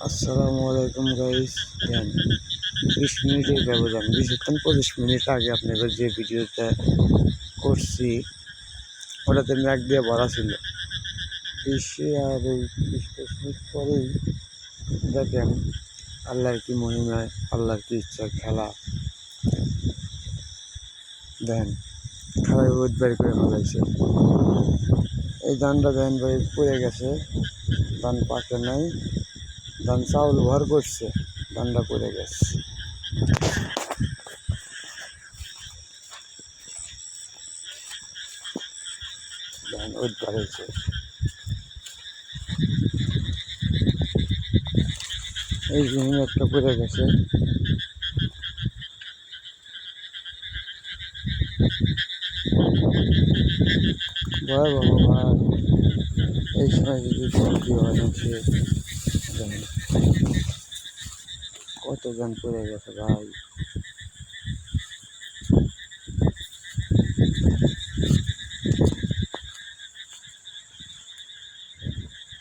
আসসালামু আলাইকুম গাইস। দেন 20 মিনিটের ব্যবধান 20-25 মিনিট আগে আপনাদের যে ভিডিওটা করছি ওটাতে ম্যাক দিয়ে ভরা ছিল। আর এই 20-25 মিনিট পরেই দেখেন আল্লাহর কি মহিমায়, আল্লাহর কি ইচ্ছা, খেলা দেন খেলায় রোদ বের করে ফেলাইছে। এই ধানটা দেন ভাই পড়ে গেছে, ধান পাকে নাই, ধান চাউল ভর করছে, ধানটা পড়ে গেছে। ধান রোদ বাড়াইছে, এই জমি একটা পড়ে গেছে। ভয়াবহ ভাই, এই সময় যদি বৃষ্টি হয় হচ্ছে কত ধান পড়ে গেছে ভাই।